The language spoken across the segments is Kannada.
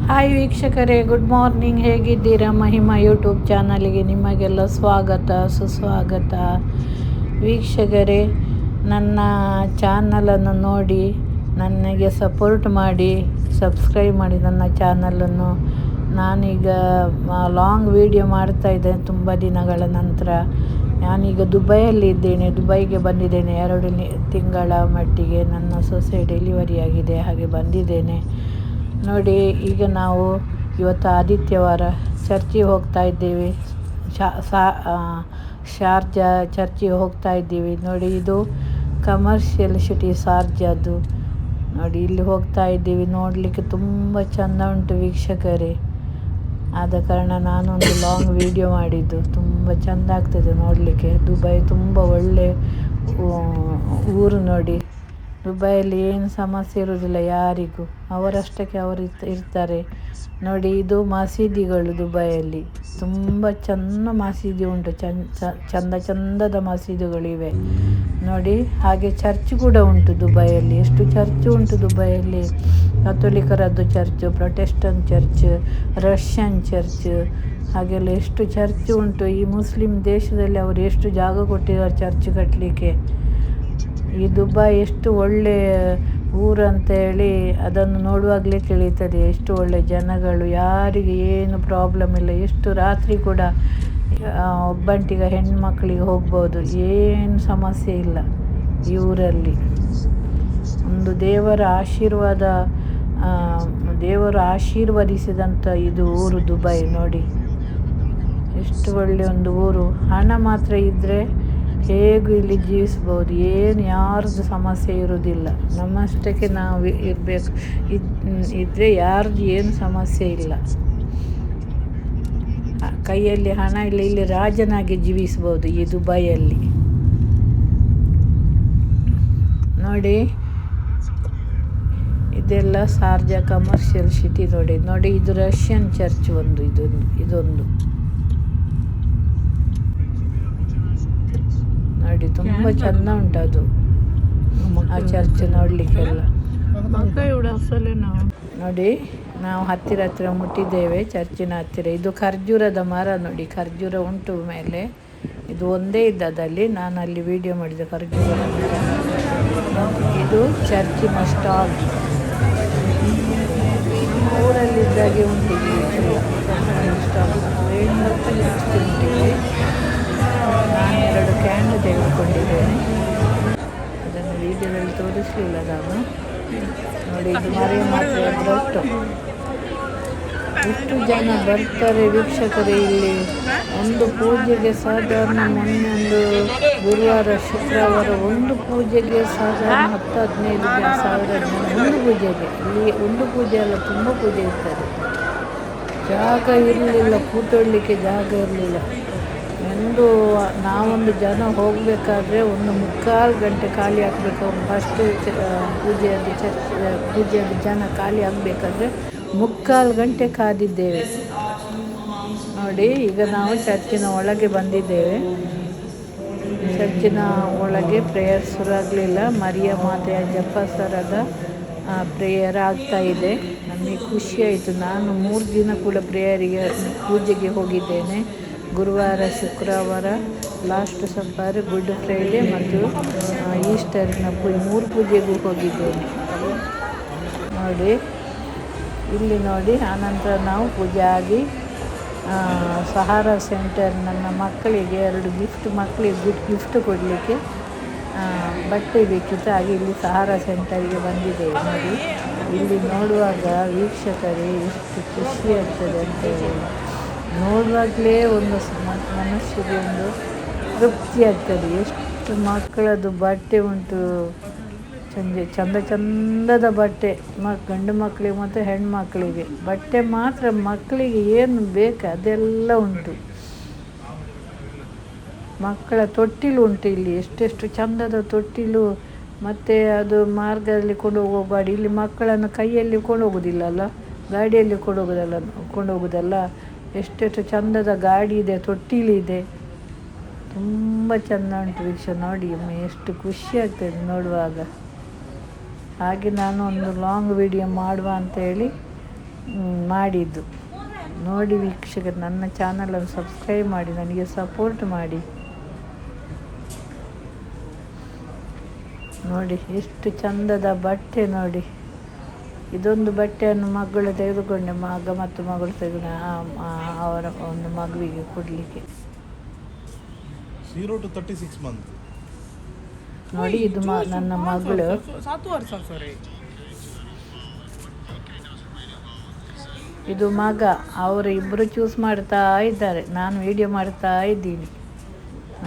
ಹಾಯ್ ವೀಕ್ಷಕರೇ, ಗುಡ್ ಮಾರ್ನಿಂಗ್. ಹೇಗಿದ್ದೀರಾ? ಮಹಿಮಾ ಯೂಟ್ಯೂಬ್ ಚಾನಲಿಗೆ ನಿಮಗೆಲ್ಲ ಸ್ವಾಗತ ಸುಸ್ವಾಗತ. ವೀಕ್ಷಕರೇ, ನನ್ನ ಚಾನಲನ್ನು ನೋಡಿ ನನಗೆ ಸಪೋರ್ಟ್ ಮಾಡಿ, ಸಬ್ಸ್ಕ್ರೈಬ್ ಮಾಡಿ ನನ್ನ ಚಾನಲನ್ನು. ನಾನೀಗ ಲಾಂಗ್ ವಿಡಿಯೋ ಮಾಡ್ತಾಯಿದ್ದೇನೆ ತುಂಬ ದಿನಗಳ ನಂತರ. ನಾನೀಗ ದುಬೈಯಲ್ಲಿ ಇದ್ದೇನೆ. ದುಬೈಗೆ ಬಂದಿದ್ದೇನೆ 2 ತಿಂಗಳ ಮಟ್ಟಿಗೆ. ನನ್ನ ಸೊಸೆ ಡೆಲಿವರಿ ಆಗಿದೆ, ಹಾಗೆ ಬಂದಿದ್ದೇನೆ ನೋಡಿ. ಈಗ ನಾವು ಇವತ್ತು ಆದಿತ್ಯವಾರ ಚರ್ಚಿಗೆ ಹೋಗ್ತಾ ಇದ್ದೇವೆ. ಶಾರ್ಜಾ ಚರ್ಚಿಗೆ ಹೋಗ್ತಾ ಇದ್ದೀವಿ ನೋಡಿ. ಇದು ಕಮರ್ಷಿಯಲ್ ಸಿಟಿ ಶಾರ್ಜಾದು ನೋಡಿ. ಇಲ್ಲಿ ಹೋಗ್ತಾ ಇದ್ದೀವಿ. ನೋಡಲಿಕ್ಕೆ ತುಂಬ ಚೆಂದ ಉಂಟು ವೀಕ್ಷಕರೇ. ಆದ ಕಾರಣ ನಾನೊಂದು ಲಾಂಗ್ ವಿಡಿಯೋ ಮಾಡಿದ್ದು. ತುಂಬ ಚೆಂದ ಆಗ್ತದೆ ನೋಡಲಿಕ್ಕೆ. ದುಬೈ ತುಂಬ ಒಳ್ಳೆ ಊರು ನೋಡಿ. ದುಬೈಯಲ್ಲಿ ಏನು ಸಮಸ್ಯೆ ಇರೋದಿಲ್ಲ ಯಾರಿಗೂ, ಅವರಷ್ಟಕ್ಕೆ ಅವರು ಇರ್ತಾರೆ ನೋಡಿ. ಇದು ಮಸೀದಿಗಳು ದುಬೈಯಲ್ಲಿ ತುಂಬ ಚೆಂದ ಮಸೀದಿ ಉಂಟು. ಚಂದದ ಮಸೀದಿಗಳಿವೆ ನೋಡಿ. ಹಾಗೆ ಚರ್ಚ್ ಕೂಡ ಉಂಟು ದುಬೈಯಲ್ಲಿ. ಎಷ್ಟು ಚರ್ಚ್ ಉಂಟು ದುಬೈಯಲ್ಲಿ. ಕಥೋಲಿಕರದ್ದು church, Protestant church, Russian church, ಹಾಗೆಲ್ಲ ಎಷ್ಟು ಚರ್ಚ್ ಉಂಟು. ಈ ಮುಸ್ಲಿಂ ದೇಶದಲ್ಲಿ ಅವರು ಎಷ್ಟು ಜಾಗ ಕೊಟ್ಟಿದ್ದಾರೆ ಚರ್ಚ್ ಕಟ್ಟಲಿಕ್ಕೆ. ಈ ದುಬೈ ಎಷ್ಟು ಒಳ್ಳೆ ಊರು ಅಂತೇಳಿ ಅದನ್ನು ನೋಡುವಾಗಲೇ ತಿಳಿಯುತ್ತದೆ. ಎಷ್ಟು ಒಳ್ಳೆ ಜನಗಳು, ಯಾರಿಗೆ ಏನು ಪ್ರಾಬ್ಲಮ್ ಇಲ್ಲ. ಎಷ್ಟು ರಾತ್ರಿ ಕೂಡ ಒಬ್ಬಂಟಿಗ ಹೆಣ್ಮಕ್ಳಿಗೆ ಹೋಗ್ಬೋದು, ಏನು ಸಮಸ್ಯೆ ಇಲ್ಲ ಈ ಊರಲ್ಲಿ. ಒಂದು ದೇವರು ಆಶೀರ್ವದಿಸಿದಂಥ ಇದು ಊರು ದುಬೈ ನೋಡಿ. ಎಷ್ಟು ಒಳ್ಳೆ ಒಂದು ಊರು. ಹಣ ಮಾತ್ರ ಇದ್ದರೆ ಹೇಗೂ ಇಲ್ಲಿ ಜೀವಿಸ್ಬೋದು. ಏನು ಯಾರ್ದು ಸಮಸ್ಯೆ ಇರೋದಿಲ್ಲ. ನಮ್ಮಷ್ಟಕ್ಕೆ ನಾವು ಇರಬೇಕು. ಇದ್ದರೆ ಯಾರ್ದು ಏನು ಸಮಸ್ಯೆ ಇಲ್ಲ. ಕೈಯಲ್ಲಿ ಹಣ ಇಲ್ಲ, ಇಲ್ಲಿ ರಾಜನಾಗಿ ಜೀವಿಸ್ಬೋದು ಈ ದುಬೈಯಲ್ಲಿ ನೋಡಿ. ಇದೆಲ್ಲ ಶಾರ್ಜಾ ಕಮರ್ಷಿಯಲ್ ಸಿಟಿ ನೋಡಿ. ಇದು ರಷ್ಯನ್ ಚರ್ಚ್ ಇದೊಂದು ನೋಡಿ. ತುಂಬ ಚೆಂದ ಉಂಟು ಅದು ಆ ಚರ್ಚ್ ನೋಡಲಿಕ್ಕೆಲ್ಲ ನೋಡಿ. ನಾವು ಹತ್ತಿರ ಮುಟ್ಟಿದ್ದೇವೆ ಚರ್ಚಿನ ಹತ್ತಿರ. ಇದು ಖರ್ಜೂರದ ಮರ ನೋಡಿ. ಖರ್ಜೂರ ಉಂಟು ಮೇಲೆ. ಇದು ಒಂದೇ ಇದ್ದದಲ್ಲಿ ನಾನು ಅಲ್ಲಿ ವಿಡಿಯೋ ಮಾಡಿದೆ ಖರ್ಜೂರದ ಮರ. ಇದು ಚರ್ಚಿನ ಸ್ಟಾಲ್. ಊರಲ್ಲಿದ್ದಾಗೆ ಉಂಟು ಸ್ಟಾಲ್. ನಾನು 2 ಕ್ಯಾಂಡಲ್ ತೆಗೆದುಕೊಂಡಿದ್ದೇನೆ. ಅದನ್ನು ವೀಡಿಯೋದಲ್ಲಿ ತೋರಿಸಲಿಲ್ಲ ನಾನು ನೋಡಿ. ಇದು ಮರೆ ಮಾತ್ರ ದೊಡ್ಡ. ಎಷ್ಟು ಜನ ಬರ್ತಾರೆ ವೀಕ್ಷಕರೇ ಇಲ್ಲಿ ಒಂದು ಪೂಜೆಗೆ. ಸಾಧಾರಣ ಮೊನ್ನೆ ಒಂದು ಗುರುವಾರ ಶುಕ್ರವಾರ ಒಂದು ಪೂಜೆಗೆ ಸಾಧಾರಣ 10-15 ಸಾವಿರ ಜನ ಒಂದು ಪೂಜೆಗೆ. ಇಲ್ಲಿ ಒಂದು ಪೂಜೆ ಅಲ್ಲ, ತುಂಬ ಪೂಜೆ ಇರ್ತದೆ. ಜಾಗ ಇರಲಿಲ್ಲ, ಕೂತ್ಕೊಳ್ಳಿಕ್ಕೆ ಜಾಗ ಇರಲಿಲ್ಲ. ನಾವೊಂದು ಜನ ಹೋಗಬೇಕಾದ್ರೆ 1.25 ಗಂಟೆ ಖಾಲಿ ಆಗಬೇಕು. ಫಸ್ಟ್ ಪೂಜೆಯಲ್ಲಿ ಜನ ಖಾಲಿ ಆಗಬೇಕಾದ್ರೆ 3/4 ಗಂಟೆ ಕಾದಿದ್ದೇವೆ ನೋಡಿ. ಈಗ ನಾವು ಚರ್ಚಿನ ಒಳಗೆ ಬಂದಿದ್ದೇವೆ. ಚರ್ಚಿನ ಒಳಗೆ ಪ್ರೇಯರ್ ಶುರು ಆಗಲಿಲ್ಲ. ಮರಿಯ ಮಾತೆಯ ಜಪಸರದ ಪ್ರೇಯರ್ ಆಗ್ತಾ ಇದೆ. ನನಗೆ ಖುಷಿಯಾಯಿತು. ನಾನು 3 ದಿನ ಕೂಡ ಪೂಜೆಗೆ ಹೋಗಿದ್ದೇನೆ. ಗುರುವಾರ, ಶುಕ್ರವಾರ, ಲಾಸ್ಟ್ ಸಪ್ಪರ್, ಗುಡ್ ಫ್ರೈಡೇ ಮತ್ತು ಈಸ್ಟರ್ನ 3 ಪೂಜೆಗೂ ಹೋಗಿದ್ದೇನೆ ನೋಡಿ. ಇಲ್ಲಿ ನೋಡಿ. ಆನಂತರ ನಾವು ಪೂಜೆ ಆಗಿ ಸಹಾರಾ ಸೆಂಟರ್ ನನ್ನ ಮಕ್ಕಳಿಗೆ 2 ಮಕ್ಕಳಿಗೆ ಗಿಫ್ಟ್ ಕೊಡಲಿಕ್ಕೆ ಬಟ್ಟೆ ಬೇಕಿತ್ತು. ಹಾಗೆ ಇಲ್ಲಿ ಸಹಾರಾ ಸೆಂಟರಿಗೆ ಬಂದಿದ್ದೇವೆ ನೋಡಿ. ಇಲ್ಲಿ ನೋಡುವಾಗ ವೀಕ್ಷಕರೇ ಎಷ್ಟು ಖುಷಿ ಆಗ್ತದೆ ಅಂತೇಳಿ. ನೋಡುವಾಗಲೇ ಒಂದು ಮನಸ್ಸಿಗೆ ಒಂದು ತೃಪ್ತಿ ಆಗ್ತದೆ. ಎಷ್ಟು ಮಕ್ಕಳದು ಬಟ್ಟೆ ಉಂಟು. ಚಂದದ ಬಟ್ಟೆ. ಗಂಡು ಮಕ್ಕಳಿಗೆ ಮತ್ತು ಹೆಣ್ಮಕ್ಕಳಿಗೆ ಬಟ್ಟೆ ಮಾತ್ರ. ಮಕ್ಕಳಿಗೆ ಏನು ಬೇಕು ಅದೆಲ್ಲ ಉಂಟು. ಮಕ್ಕಳ ತೊಟ್ಟಿಲು ಉಂಟು ಇಲ್ಲಿ. ಎಷ್ಟೆಷ್ಟು ಚಂದದ ತೊಟ್ಟಿಲು. ಮತ್ತು ಅದು ಮಾರ್ಗದಲ್ಲಿ ಕೊಂಡು ಹೋಗೋ ಗಾಡಿ. ಇಲ್ಲಿ ಮಕ್ಕಳನ್ನು ಕೈಯಲ್ಲಿ ಕೊಂಡೋಗೋದಿಲ್ಲಲ್ಲ, ಗಾಡಿಯಲ್ಲಿ ಕೊಂಡೋಗೋದಲ್ಲ. ಎಷ್ಟೆಷ್ಟು ಚಂದದ ಗಾಡಿ ಇದೆ, ತೊಟ್ಟಿಲಿದೆ. ತುಂಬ ಚೆಂದ ಉಂಟು ವೀಕ್ಷ ನೋಡಿ. ಎಷ್ಟು ಖುಷಿ ಆಗ್ತದೆ ನೋಡುವಾಗ. ಹಾಗೆ ನಾನು ಒಂದು ಲಾಂಗ್ ವಿಡಿಯೋ ಮಾಡುವ ಅಂತೇಳಿ ಮಾಡಿದ್ದು. ನೋಡಿ ವೀಕ್ಷಕರು, ನನ್ನ ಚಾನಲನ್ನು ಸಬ್ಸ್ಕ್ರೈಬ್ ಮಾಡಿ, ನನಗೆ ಸಪೋರ್ಟ್ ಮಾಡಿ. ನೋಡಿ ಎಷ್ಟು ಚಂದದ ಬಟ್ಟೆ ನೋಡಿ. ಇದೊಂದು ಬಟ್ಟೆಯನ್ನು ಮಗಳು ತೆಗೆದುಕೊಂಡೆ, ಮಗ ಮತ್ತು ಮಗಳು ತೆಗೆದು ಅವರ ಒಂದು ಮಗುವಿಗೆ ಕೊಡಲಿಕ್ಕೆ. 0 to 36 months. ನೋಡಿ ಇದು ನನ್ನ ಮಗಳು. ಇದು ಮಗ. ಅವರು ಇಬ್ಬರು ಚೂಸ್ ಮಾಡ್ತಾ ಇದ್ದಾರೆ, ನಾನು ವಿಡಿಯೋ ಮಾಡ್ತಾ ಇದ್ದೀನಿ.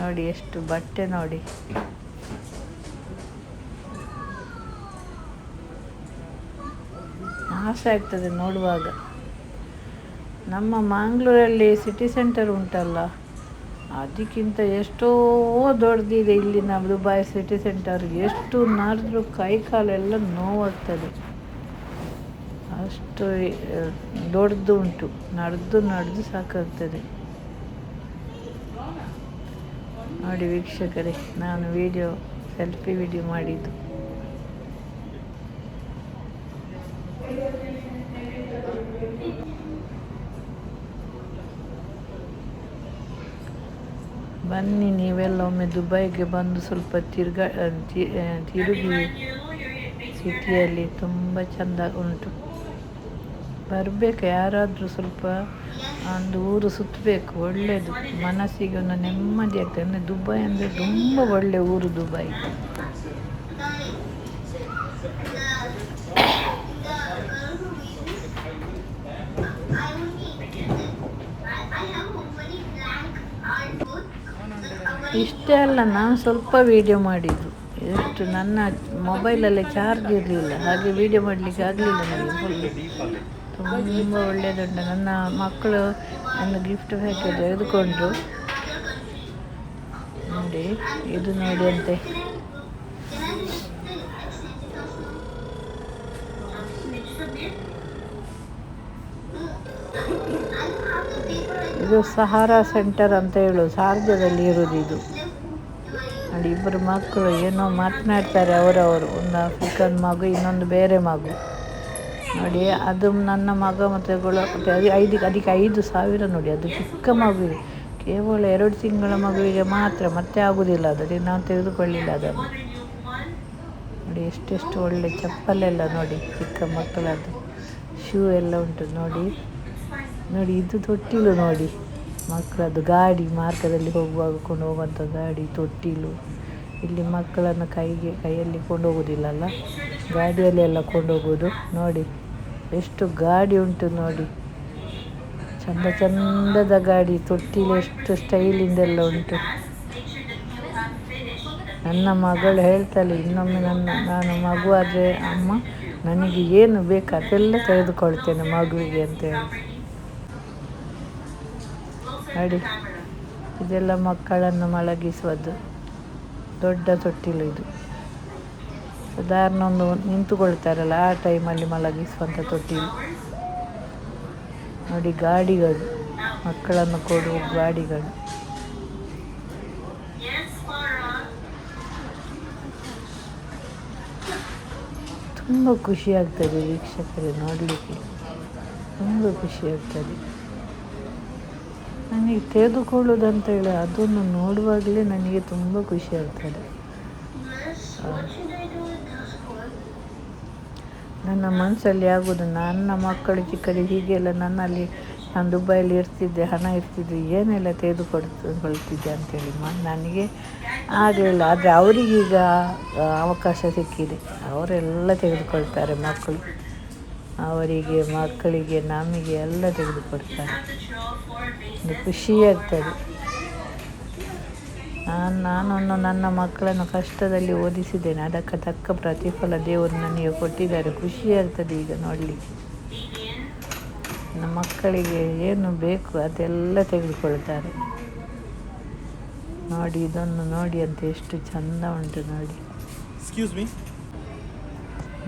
ನೋಡಿ ಎಷ್ಟು ಬಟ್ಟೆ ನೋಡಿ. ಆಸೆ ಆಗ್ತದೆ ನೋಡುವಾಗ. ನಮ್ಮ ಮಂಗಳೂರಲ್ಲಿ ಸಿಟಿ ಸೆಂಟರ್ ಉಂಟಲ್ಲ, ಅದಕ್ಕಿಂತ ಎಷ್ಟೋ ದೊಡ್ಡದಿದೆ ಇಲ್ಲಿನ ದುಬೈ ಸಿಟಿ ಸೆಂಟರ್. ಎಷ್ಟು ನಡೆದ್ರೂ ಕೈ ಕಾಲೆಲ್ಲ ನೋವಾಗ್ತದೆ, ಅಷ್ಟು ದೊಡ್ಡದು ಉಂಟು. ನಡೆದು ಸಾಕಾಗ್ತದೆ. ನೋಡಿ ವೀಕ್ಷಕರೇ, ನಾನು ಸೆಲ್ಫಿ ವಿಡಿಯೋ ಮಾಡಿದ್ದು. ಬನ್ನಿ ನೀವೆಲ್ಲ ಒಮ್ಮೆ ದುಬೈಗೆ ಬಂದು ಸ್ವಲ್ಪ ತಿರುಗಿ. ಸಿಟಿಯಲ್ಲಿ ತುಂಬ ಚೆಂದ ಉಂಟು. ಬರಬೇಕು, ಯಾರಾದರೂ ಸ್ವಲ್ಪ ಒಂದು ಊರು ಸುತ್ತಬೇಕು, ಒಳ್ಳೆಯದು. ಮನಸ್ಸಿಗೆ ಒಂದು ನೆಮ್ಮದಿ ಆಗ್ತದೆ. ಅಂದರೆ ದುಬೈ ಅಂದರೆ ತುಂಬ ಒಳ್ಳೆಯ ಊರು ದುಬೈ. ಇಷ್ಟೇ ಅಲ್ಲ, ನಾನು ಸ್ವಲ್ಪ ವೀಡಿಯೋ ಮಾಡಿದ್ದು. ಎಷ್ಟು ನನ್ನ ಮೊಬೈಲಲ್ಲಿ ಚಾರ್ಜ್ ಇರಲಿಲ್ಲ, ಹಾಗೆ ವೀಡಿಯೋ ಮಾಡಲಿಕ್ಕೆ ಆಗಲಿಲ್ಲ ನನಗೆ. ತುಂಬ ಒಳ್ಳೆಯದುಂಟು. ನನ್ನ ಮಕ್ಕಳು ಒಂದು ಗಿಫ್ಟ್ ಪ್ಯಾಕೇಜ್ ತೆಗೆದುಕೊಂಡ್ರು. ನೋಡಿ ಇದು ನೋಡಿ ಅಂತೆ. ಇದು ಸಹಾರಾ ಸೆಂಟರ್ ಅಂತ ಹೇಳೋದು, ಶಾರ್ಜಾದಲ್ಲಿ ಇರೋದು ಇದು. ನೋಡಿ ಇಬ್ಬರು ಮಕ್ಕಳು ಏನೋ ಮಾತನಾಡ್ತಾರೆ ಅವರವರು. ಒಂದು ಆಫ್ರಿಕನ್ ಮಗು, ಇನ್ನೊಂದು ಬೇರೆ ಮಗು. ನೋಡಿ ಅದು ನನ್ನ ಮಗ ಮತ್ತು ಅದಕ್ಕೆ 5,000 ನೋಡಿ. ಅದು ಚಿಕ್ಕ ಮಗುವಿಗೆ, ಕೇವಲ 2 ತಿಂಗಳ ಮಗುವಿಗೆ ಮಾತ್ರ, ಮತ್ತೆ ಆಗೋದಿಲ್ಲ ಅದು. ನಾವು ತೆಗೆದುಕೊಳ್ಳಿಲ್ಲ ಅದನ್ನು. ನೋಡಿ ಎಷ್ಟೆಷ್ಟು ಒಳ್ಳೆ ಚಪ್ಪಲೆಲ್ಲ ನೋಡಿ, ಚಿಕ್ಕ ಮಕ್ಕಳದ್ದು ಶೂ ಎಲ್ಲ ಉಂಟು ನೋಡಿ. ನೋಡಿ ಇದು ತೊಟ್ಟಿಲು ನೋಡಿ ಮಕ್ಕಳದ್ದು. ಗಾಡಿ ಮಾರ್ಗದಲ್ಲಿ ಹೋಗುವಾಗ ಕೊಂಡು ಹೋಗುವಂಥ ಗಾಡಿ, ತೊಟ್ಟಿಲು. ಇಲ್ಲಿ ಮಕ್ಕಳನ್ನು ಕೈಯಲ್ಲಿ ಕೊಂಡೋಗೋದಿಲ್ಲಲ್ಲ, ಗಾಡಿಯಲ್ಲಿ ಎಲ್ಲ ಕೊಂಡೋಗೋದು. ನೋಡಿ ಎಷ್ಟು ಗಾಡಿ ಉಂಟು ನೋಡಿ, ಚಂದದ ಗಾಡಿ. ತೊಟ್ಟಿಲು ಎಷ್ಟು ಸ್ಟೈಲಿಂದೆಲ್ಲ ಉಂಟು. ನನ್ನ ಮಗಳು ಹೇಳ್ತಾಳೆ ಇನ್ನೊಮ್ಮೆ, ನಾನು ಮಗು ಆದರೆ ಅಮ್ಮ ನನಗೆ ಏನು ಬೇಕು ಅದೆಲ್ಲ ತೆಗೆದುಕೊಳ್ತೇನೆ ಮಗುವಿಗೆ ಅಂತ ಹೇಳಿ. ನೋಡಿ ಇದೆಲ್ಲ ಮಕ್ಕಳನ್ನು ಮಲಗಿಸುವುದು ದೊಡ್ಡ ತೊಟ್ಟಿಲು ಇದು. ಸಾಧಾರಣ ಒಂದು ನಿಂತುಕೊಳ್ತಾರಲ್ಲ ಆ ಟೈಮಲ್ಲಿ ಮಲಗಿಸುವಂಥ ತೊಟ್ಟಿಲು. ನೋಡಿ ಗಾಡಿಗಳು, ಮಕ್ಕಳನ್ನು ಕೊಡುವ ಗಾಡಿಗಳು. ತುಂಬ ಖುಷಿಯಾಗ್ತದೆ ವೀಕ್ಷಕರೇ ನೋಡಲಿಕ್ಕೆ, ತುಂಬ ಖುಷಿಯಾಗ್ತದೆ. ನನಗೆ ತೆಗೆದುಕೊಳ್ಳೋದಂತ ಹೇಳಿ ಅದನ್ನು ನೋಡುವಾಗಲೇ ನನಗೆ ತುಂಬ ಖುಷಿಯಾಗ್ತದೆ. ನನ್ನ ಮನಸ್ಸಲ್ಲಿ ಆಗೋದು, ನನ್ನ ಮಕ್ಕಳು ಚಿಕ್ಕದು ಹೀಗೆಲ್ಲ ನಾನು ದುಬೈಯಲ್ಲಿ ಇರ್ತಿದ್ದೆ, ಹಣ ಇರ್ತಿದ್ದೆ, ಏನೆಲ್ಲ ತೆಗೆದುಕೊಳ್ತಿದ್ದೆ ಅಂಥೇಳಿ ನನಗೆ ಆಗಲಿಲ್ಲ. ಆದರೆ ಅವರಿಗೀಗ ಅವಕಾಶ ಸಿಕ್ಕಿದೆ, ಅವರೆಲ್ಲ ತೆಗೆದುಕೊಳ್ತಾರೆ ಮಕ್ಕಳು. ಮಕ್ಕಳಿಗೆ ನಮಗೆ ಎಲ್ಲ ತೆಗೆದುಕೊಡ್ತಾರೆ. ಒಂದು ಖುಷಿಯಾಗ್ತದೆ. ನಾನು ನನ್ನ ಮಕ್ಕಳನ್ನು ಕಷ್ಟದಲ್ಲಿ ಓದಿಸಿದ್ದೇನೆ, ಅದಕ್ಕೆ ತಕ್ಕ ಪ್ರತಿಫಲ ದೇವರು ನನಗೆ ಕೊಟ್ಟಿದ್ದಾರೆ. ಖುಷಿಯಾಗ್ತದೆ ಈಗ ನೋಡಲಿಕ್ಕೆ. ನನ್ನ ಮಕ್ಕಳಿಗೆ ಏನು ಬೇಕು ಅದೆಲ್ಲ ತೆಗೆದುಕೊಳ್ತಾರೆ. ನೋಡಿ ಇದನ್ನು ನೋಡಿ ಅಂತ ಎಷ್ಟು ಚಂದ ಉಂಟು ನೋಡಿ. Excuse me.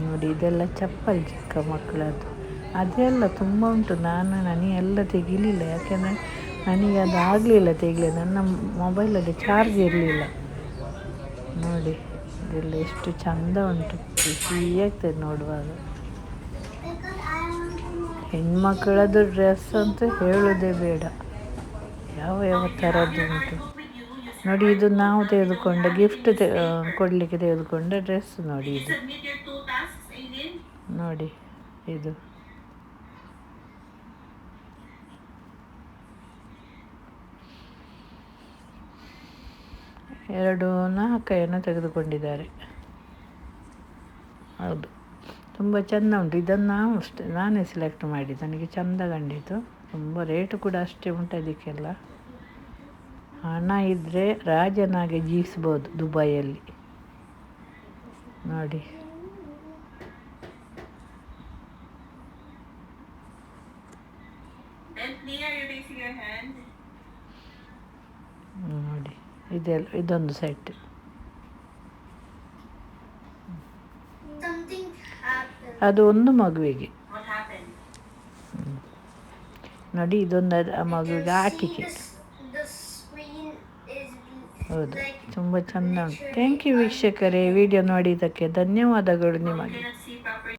ನೋಡಿ ಇದೆಲ್ಲ ಚಪ್ಪಲ್ ಚಿಕ್ಕ ಮಕ್ಕಳದ್ದು, ಅದೆಲ್ಲ ತುಂಬ ಉಂಟು. ನನಗೆಲ್ಲ ತೆಗಿಲಿಲ್ಲ, ಯಾಕೆಂದರೆ ನನಗೆ ಅದು ಆಗಲಿಲ್ಲ ತೆಗಿಲಿಲ್ಲ. ನನ್ನ ಮೊಬೈಲಲ್ಲಿ ಚಾರ್ಜ್ ಇರಲಿಲ್ಲ. ನೋಡಿ ಇದೆಲ್ಲ ಎಷ್ಟು ಚಂದ ಉಂಟು, ಖುಷಿಯಾಗ್ತದೆ ನೋಡುವಾಗ. ಹೆಣ್ಮಕ್ಕಳದ್ದು ಡ್ರೆಸ್ ಅಂತ ಹೇಳೋದೇ ಬೇಡ, ಯಾವ ಯಾವ ಥರದ್ದು ಉಂಟು ನೋಡಿ. ಇದು ನಾವು ತೆಗೆದುಕೊಂಡ ಗಿಫ್ಟ್ ಕೊಡಲಿಕ್ಕೆ ತೆಗೆದುಕೊಂಡ ಡ್ರೆಸ್ ನೋಡಿ. ಇದು ನೋಡಿ, ಇದು ಎರಡು ನಾಲ್ಕೈಯನ್ನು ತೆಗೆದುಕೊಂಡಿದ್ದಾರೆ. ಹೌದು, ತುಂಬ ಚೆಂದ ಉಂಟು. ಇದನ್ನು ನಾವು ಅಷ್ಟೇ ನಾನೇ ಸೆಲೆಕ್ಟ್ ಮಾಡಿದ್ದು, ನನಗೆ ಚೆಂದ ಕಂಡಿತು. ತುಂಬ ರೇಟು ಕೂಡ ಅಷ್ಟೇ ಉಂಟು ಅದಕ್ಕೆಲ್ಲ. ಹಣ ಇದ್ದರೆ ರಾಜನಾಗೆ ಜೀವಿಸ್ಬೋದು ದುಬೈಯಲ್ಲಿ ನೋಡಿ. ನೋಡಿ, ಇದೊಂದು ಸೆಟ್. ಅದು ಒಂದು ಮಗುವಿಗೆ ನೋಡಿ, ಇದೊಂದು ಆ ಮಗುವಿಗೆ ಆಟಿಕೆ. ಹೌದು, ತುಂಬ ಚೆಂದ ಉಂಟು. ಥ್ಯಾಂಕ್ ಯು ವೀಕ್ಷಕರೇ, ವಿಡಿಯೋ ನೋಡಿದ್ದಕ್ಕೆ ಧನ್ಯವಾದಗಳು ನಿಮಗೆ.